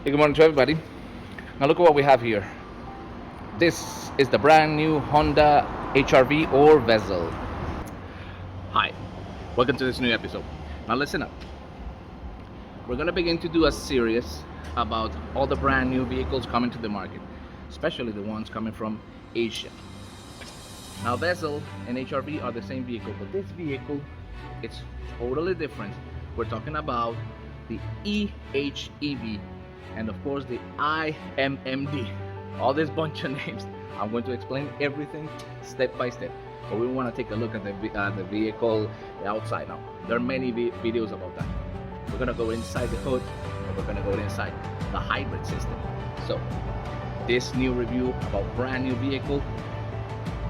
Hey, good morning to everybody. Now look at what we have here. This is the brand new Honda HRV or Vezel. Hi, welcome to this new episode. Now listen up. We're gonna begin to do a series about all the brand new vehicles coming to the market, especially the ones coming from Asia. Now Vezel and HRV are the same vehicle, but this vehicle it's totally different. We're talking about the EHEV and of course the IMMD. All this bunch of names. I'm going to explain everything step by step. But we want to take a look at the vehicle outside now. There are many videos about that. We're gonna go inside the hood, and we're gonna go inside the hybrid system. So this new review about brand new vehicle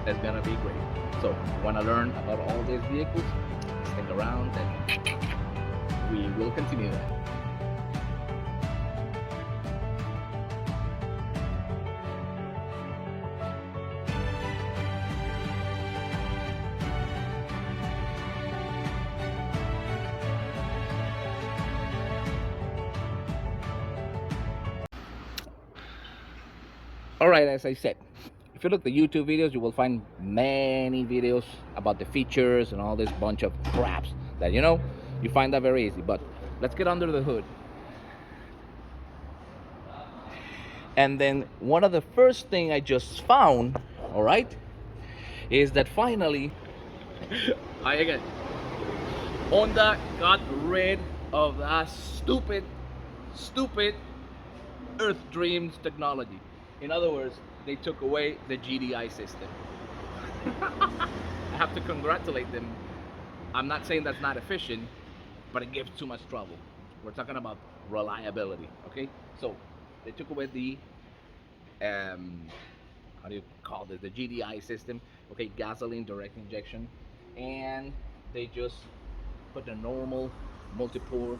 is gonna be great. So if you wanna learn about all these vehicles, stick around and we will continue that. All right, as I said, if you look at the YouTube videos, you will find many videos about the features and all this bunch of craps that you find that very easy. But let's get under the hood. And then one of the first thing I just found, all right, is that finally, hi again, Honda got rid of that stupid Earth Dreams technology. In other words, they took away the GDI system. I have to congratulate them. I'm not saying that's not efficient, but it gives too much trouble. We're talking about reliability, okay? So they took away the how do you call this? The GDI system, okay, gasoline direct injection, and they just put a normal multi-pore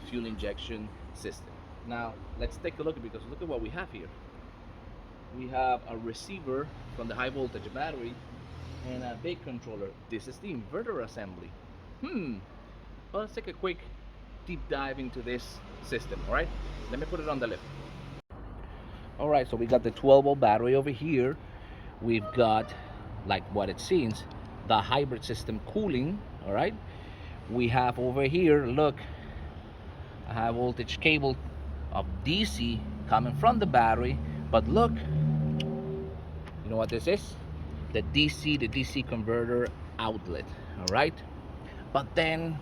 fuel injection system. Now let's take a look because look at what we have here. We have a receiver from the high voltage battery and a big controller. This is the inverter assembly. Well, let's take a quick deep dive into this system. All right, let me put it on the lift. All right, so we got the 12-volt battery over here. We've got, like what it seems, the hybrid system cooling. All right, we have over here, look, a high voltage cable of DC coming from the battery. But look, you know what this is? The DC converter outlet. All right, but then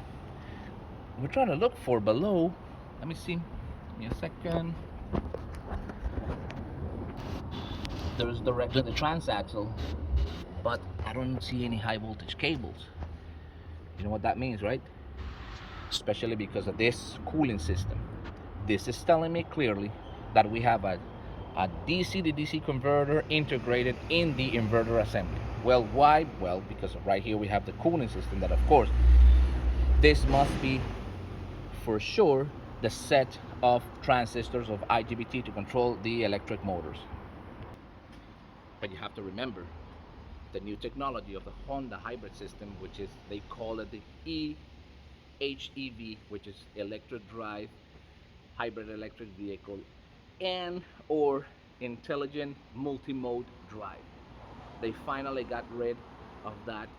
we're trying to look for below. Let me see. Give me a second. There's directly the transaxle, but I don't see any high voltage cables. You know what that means, right? Especially because of this cooling system. This is telling me clearly that we have a DC to DC converter integrated in the inverter assembly. Well, why? Well, because right here we have the cooling system that, of course, this must be for sure the set of transistors of IGBT to control the electric motors. But you have to remember the new technology of the Honda hybrid system, which is, they call it the EHEV, which is electric drive hybrid electric vehicle and or intelligent multi-mode drive. They finally got rid of that,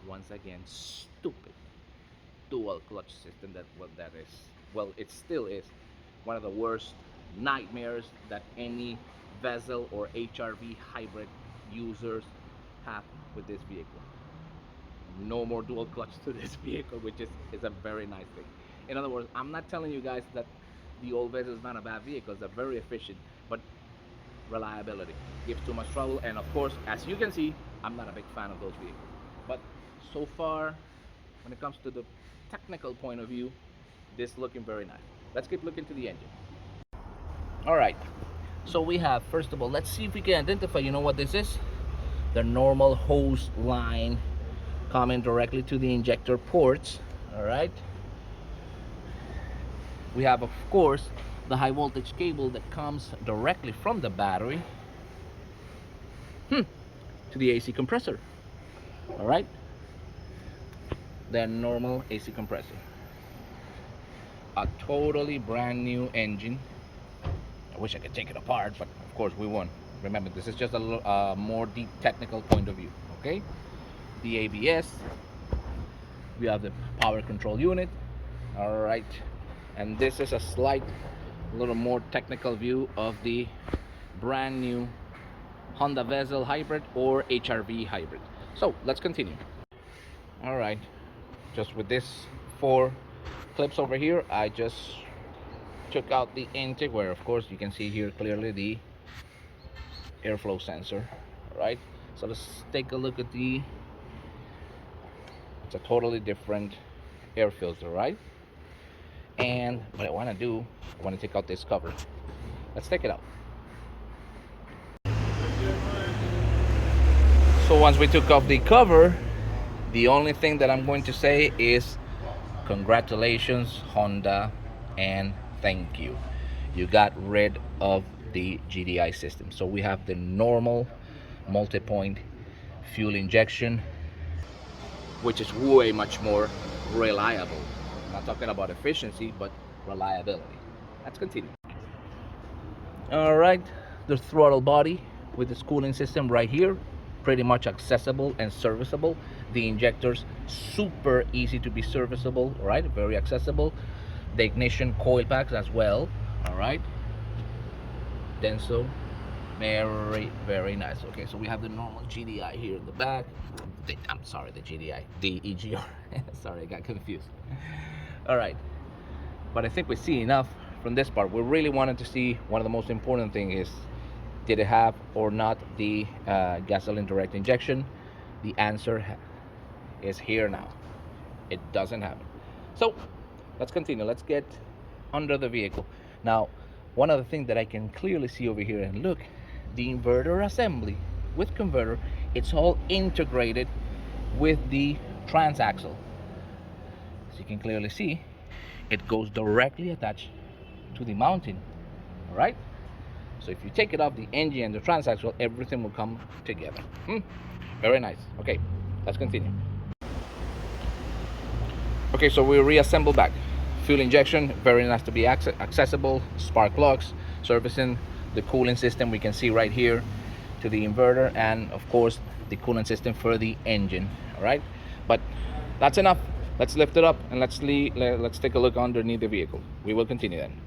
once again, stupid dual clutch system. That is, well, it still is one of the worst nightmares that any Vezel or HRV hybrid users have with this vehicle. No more dual clutch to this vehicle, which is a very nice thing. In other words, I'm not telling you guys that the old Vezel is not a bad vehicle. They're very efficient, but reliability gives too much trouble. And of course, as you can see, I'm not a big fan of those vehicles. But so far, when it comes to the technical point of view, this looking very nice. Let's keep looking to the engine. All right, so we have, first of all, let's see if we can identify, you know what this is? The normal hose line coming directly to the injector ports. All right, we have, of course, the high voltage cable that comes directly from the battery to the AC compressor. All right, the normal AC compressor. A totally brand new engine. I wish I could take it apart, but of course we won't. Remember, this is just a little, more deep technical point of view. Okay, the ABS. We have the power control unit. All right, and this is a slight, little more technical view of the brand new Honda Vezel hybrid or HRV hybrid. So let's continue. All right, just with this 4 clips over here, I just took out the intake, where of course you can see here clearly the airflow sensor. All right, so let's take a look at it's a totally different air filter, right? And what I want to do, I want to take out this cover. Let's take it out. So once we took off the cover, the only thing that I'm going to say is congratulations, Honda, and thank you. You got rid of the GDI system. So we have the normal multi-point fuel injection, which is way much more reliable. I'm not talking about efficiency, but reliability. Let's continue. All right, the throttle body with this cooling system right here, pretty much accessible and serviceable. The injectors, super easy to be serviceable, right? Very accessible. The ignition coil packs as well, all right? Denso, very nice. Okay, so we have the normal GDI here in the back. I'm sorry, the GDI, the EGR. Sorry, I got confused. All right, but I think we see enough from this part. We really wanted to see, one of the most important things is, did it have or not the gasoline direct injection? The answer is here now. It doesn't have it. So let's continue. Let's get under the vehicle. Now, one other thing that I can clearly see over here, and look, the inverter assembly with converter, it's all integrated with the transaxle. As you can clearly see, it goes directly attached to the mounting. All right, so if you take it off the engine and the transaxle, everything will come together. Very nice. Okay, let's continue. Okay, so we reassemble back. Fuel injection, very nice to be accessible. Spark plugs, servicing the cooling system, we can see right here, to the inverter, and of course the cooling system for the engine. All right, but that's enough. Let's lift it up and let's take a look underneath the vehicle. We will continue then.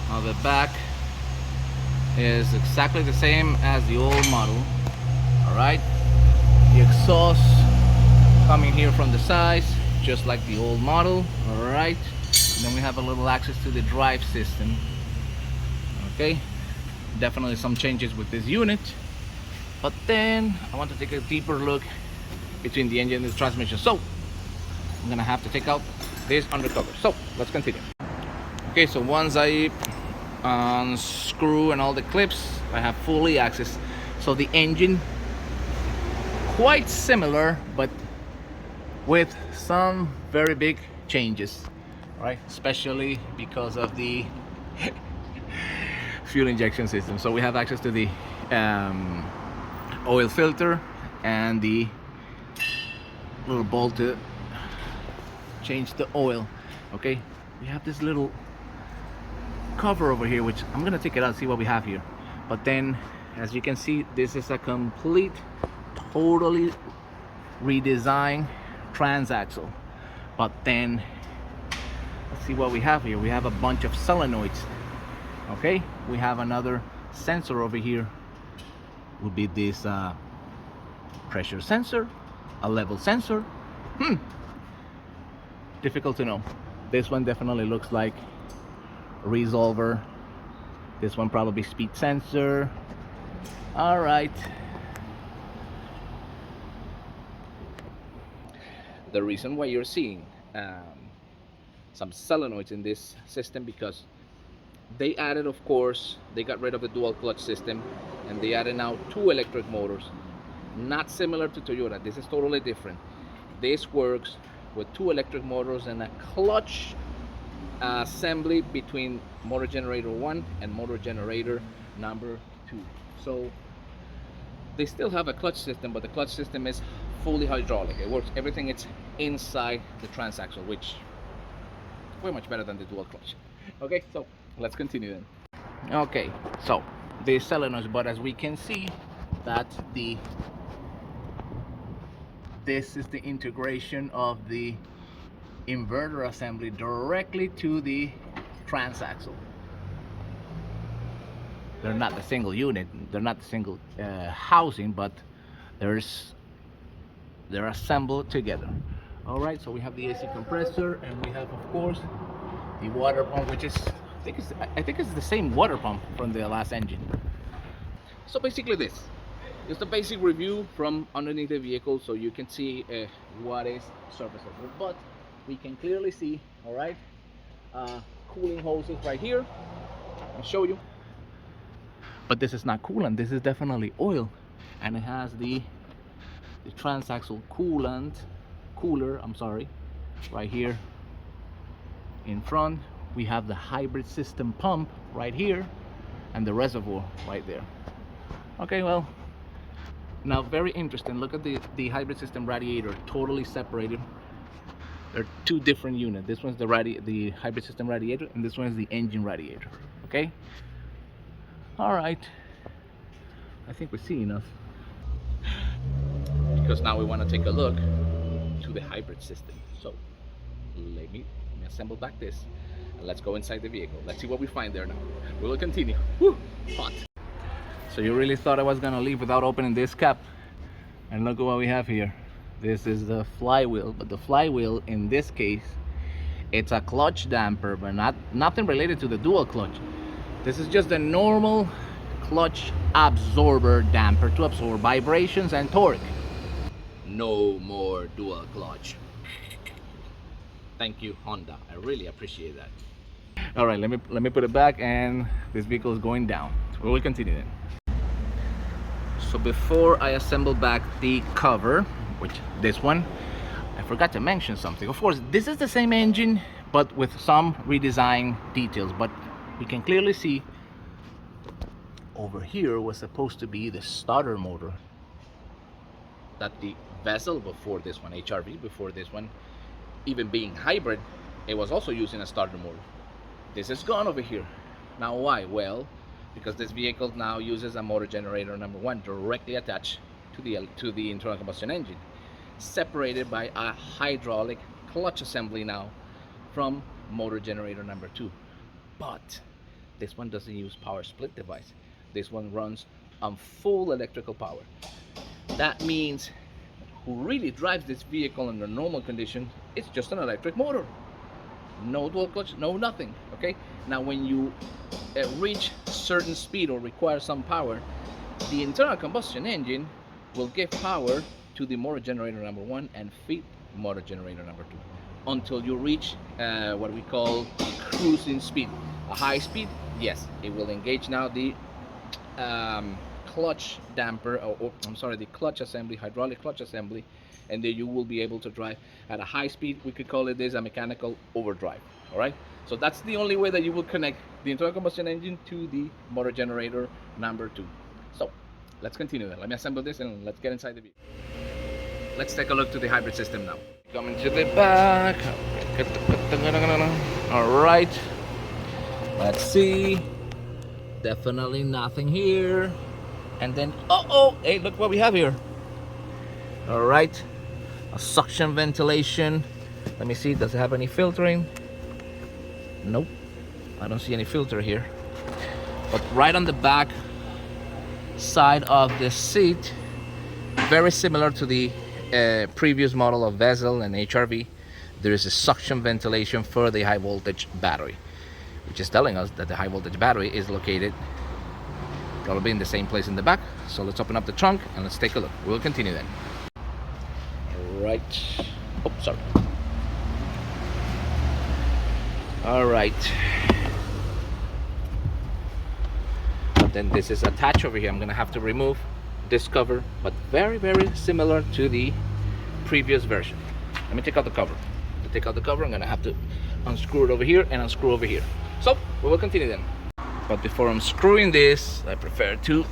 Now the back is exactly the same as the old model. All right, the exhaust coming here from the sides, just like the old model. All right, and then we have a little access to the drive system. Okay, definitely some changes with this unit, but then I want to take a deeper look between the engine and the transmission. So I'm gonna have to take out this undercover. So let's continue. Okay, so once I unscrew and all the clips, I have fully access. So the engine, quite similar, but with some very big changes, right? Especially because of the fuel injection system. So we have access to the oil filter and the little bolt to change the oil. Okay, we have this little cover over here, which I'm gonna take it out, see what we have here. But then, as you can see, this is a complete, totally redesigned transaxle. But then let's see what we have here. We have a bunch of solenoids. Okay, we have another sensor over here. Would be this pressure sensor, a level sensor. Difficult to know. This one definitely looks like resolver. This one probably speed sensor. All right, the reason why you're seeing some solenoids in this system, because they added, of course, they got rid of the dual clutch system and they added now 2 electric motors. Not similar to Toyota, this is totally different. This works with 2 electric motors and a clutch assembly between motor generator 1 and motor generator number 2. So they still have a clutch system, but the clutch system is fully hydraulic. It works, everything, it's inside the transaxle, which is way much better than the dual clutch. Okay, so let's continue then. Okay, so the solenoids, but as we can see that this is the integration of the inverter assembly directly to the transaxle. They're not the single unit, they're not the single housing, but they're assembled together. All right, so we have the AC compressor, and we have, of course, the water pump, which is I think it's the same water pump from the last engine. So basically, this is the basic review from underneath the vehicle, so you can see what is surface level. But we can clearly see, all right, cooling hoses right here. I'll show you. But this is not coolant, this is definitely oil, and it has the transaxle cooler, I'm sorry, right here in front. We have the hybrid system pump right here, and the reservoir right there. Okay, well, now very interesting. Look at the hybrid system radiator, totally separated. They're two different units. This one's the hybrid system radiator, and this one is the engine radiator. Okay. All right. I think we see enough. Because now we want to take a look to the hybrid system. So let me assemble back this, and let's go inside the vehicle. Let's see what we find there now. We will continue. Woo, hot. So you really thought I was gonna leave without opening this cap? And look at what we have here. This is the flywheel, but the flywheel in this case, it's a clutch damper, but nothing related to the dual clutch. This is just a normal clutch absorber damper to absorb vibrations and torque. No more dual clutch. Thank you, Honda. I really appreciate that. All right, let me put it back, and this vehicle is going down. So we will continue then. So before I assemble back the cover, which this one, I forgot to mention something. Of course, this is the same engine, but with some redesign details. But we can clearly see over here was supposed to be the starter motor. That the vezel before this one, HRV before this one, even being hybrid, it was also using a starter motor. This is gone over here. Now why? Well, because this vehicle now uses a motor generator number 1 directly attached to the internal combustion engine, separated by a hydraulic clutch assembly now from motor generator number 2. But this one doesn't use power split device. This one runs on full electrical power. That means who really drives this vehicle under normal conditions, it's just an electric motor. No dual clutch, no nothing. Okay, now when you reach certain speed or require some power, the internal combustion engine will give power to the motor generator number 1 and feed motor generator number 2 until you reach what we call cruising speed. A high speed, yes, it will engage now the clutch damper, or I'm sorry, the clutch assembly, hydraulic clutch assembly, and then you will be able to drive at a high speed. We could call it this a mechanical overdrive. All right, so that's the only way that you will connect the internal combustion engine to the motor generator number 2. So let's continue then. Let me assemble this and let's get inside the vehicle. Let's take a look to the hybrid system now. Coming to the back. All right, let's see. Definitely nothing here. And then, hey, look what we have here. All right, a suction ventilation. Let me see, does it have any filtering? Nope, I don't see any filter here. But right on the back side of the seat, very similar to the previous model of vezel and HRV, there is a suction ventilation for the high voltage battery, which is telling us that the high voltage battery is located probably in the same place in the back. So let's open up the trunk and let's take a look. We'll continue then. All right. Oh, sorry. All right. And then this is attached over here. I'm gonna have to remove this cover, but very, very similar to the previous version. Let me take out the cover. To take out the cover, I'm gonna have to unscrew it over here and unscrew over here. So we will continue then. But before I'm screwing this, I prefer to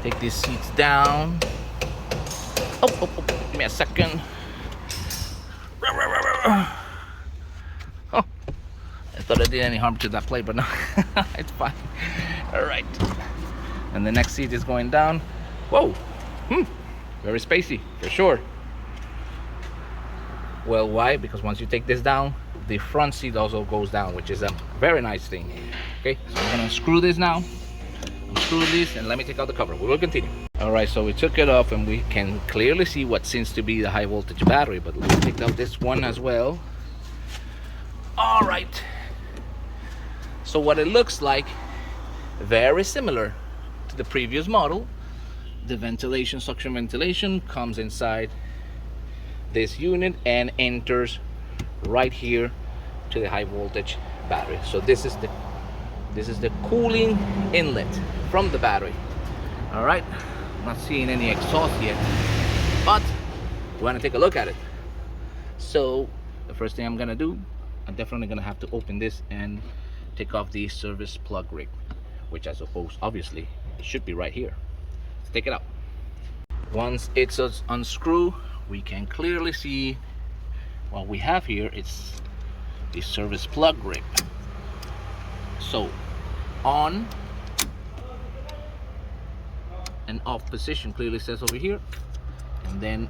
take these seats down. Oh, give me a second. Oh, I thought I did any harm to that plate, but no, it's fine. All right. And the next seat is going down. Whoa, very spacey for sure. Well, why? Because once you take this down, the front seat also goes down, which is a very nice thing. Okay, so I'm gonna unscrew this now. Unscrew this and let me take out the cover. We will continue. All right, so we took it off and we can clearly see what seems to be the high voltage battery, but let's take out this one as well. All right. So what it looks like, very similar to the previous model. The ventilation, suction ventilation comes inside this unit and enters right here to the high voltage battery. So this is the cooling inlet from the battery. All right, I'm not seeing any exhaust yet, but we want to take a look at it. So the first thing I'm gonna do, I'm definitely gonna have to open this and take off the service plug rig, which I suppose obviously it should be right here. Let's take it out. Once it's unscrewed, we can clearly see what we have here. It's the service plug grip. So on and off position clearly says over here, and then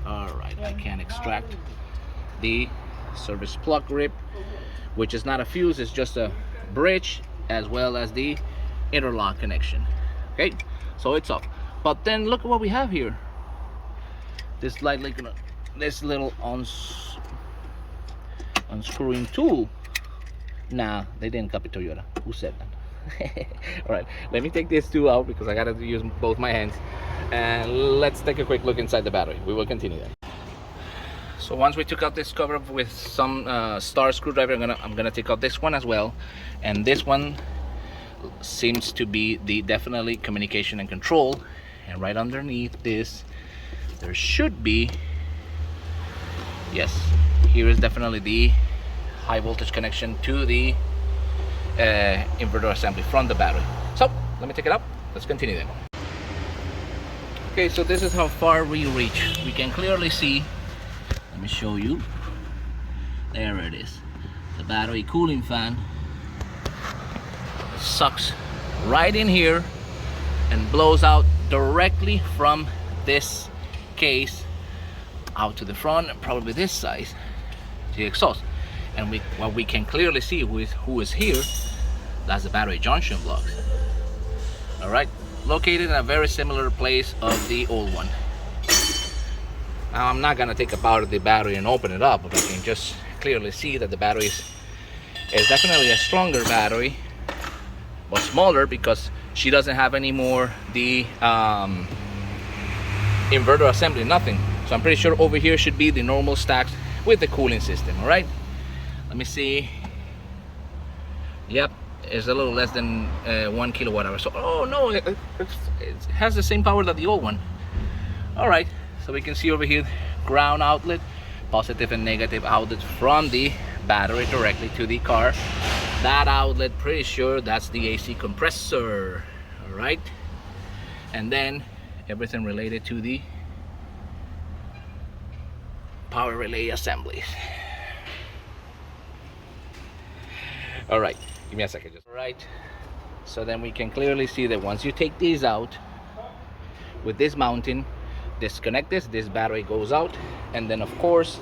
all right, I can extract the service plug grip, which is not a fuse, it's just a bridge, as well as the interlock connection. Okay, so it's off. But then look at what we have here. This little unscrewing tool. Nah, they didn't copy Toyota. Who said that? All right, let me take this tool out because I gotta use both my hands, and let's take a quick look inside the battery. We will continue then. So once we took out this cover with some star screwdriver, I'm gonna take out this one as well, and this one seems to be the definitely communication and control. And right underneath this, there should be, yes, here is definitely the high voltage connection to the inverter assembly from the battery. So let me take it out. Let's continue then. Okay, so this is how far we reach. We can clearly see, let me show you, there it is, the battery cooling fan sucks right in here and blows out directly from this case out to the front, and probably this side, the exhaust. And what we can clearly see who is here, that's the battery junction blocks. All right, located in a very similar place of the old one. Now I'm not gonna take apart the battery and open it up, but I can just clearly see that the battery is definitely a stronger battery, but smaller because she doesn't have any more the inverter assembly, nothing. So I'm pretty sure over here should be the normal stacks with the cooling system. All right, let me see. Yep, it's a little less than 1 kilowatt hour. So oh no, it has the same power that the old one. All right, so we can see over here ground outlet, positive and negative outlet from the battery directly to the car. That outlet, pretty sure that's the AC compressor. All right, and then everything related to the power relay assemblies. All right, give me a second. All right, so then we can clearly see that once you take these out with this mounting, disconnect this battery goes out, and then of course,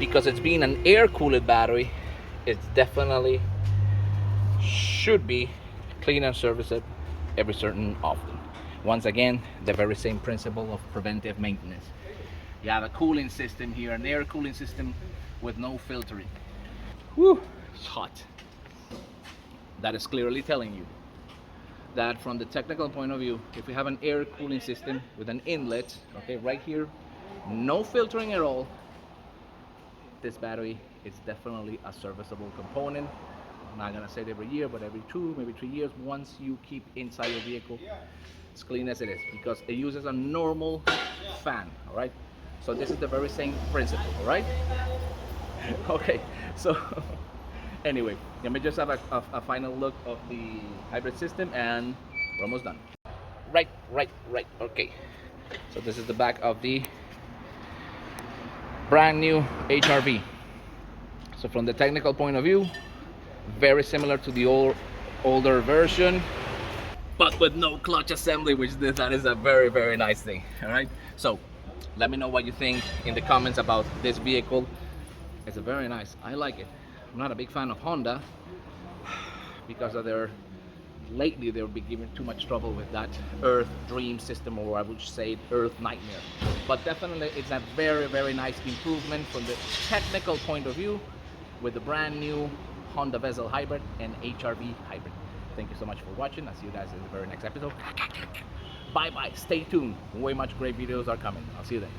because it's being an air cooled battery, it's definitely should be clean and service it every certain often. Once again, the very same principle of preventive maintenance. You have a cooling system here, an air cooling system with no filtering. Whew, it's hot. That is clearly telling you that from the technical point of view, if we have an air cooling system with an inlet, okay, right here, no filtering at all, this battery is definitely a serviceable component. I'm not gonna say it every year, but every 2, maybe 3 years, once you keep inside your vehicle as clean as it is, because it uses a normal fan. All right, so this is the very same principle. All right. Okay, so anyway, let me just have a final look of the hybrid system, and we're almost done. Right. Okay, so this is the back of the brand new HRV. So from the technical point of view, very similar to the older version, but with no clutch assembly, which that is a very, very nice thing. All right, so let me know what you think in the comments about this vehicle. It's a very nice, I like it. I'm not a big fan of Honda because of their, lately they've been giving too much trouble with that Earth Dream system, or I would say Earth Nightmare. But definitely it's a very, very nice improvement from the technical point of view with the brand new Honda Vezel Hybrid and HRV Hybrid. Thank you so much for watching. I'll see you guys in the very next episode. Bye bye, stay tuned, way much great videos are coming. I'll see you then.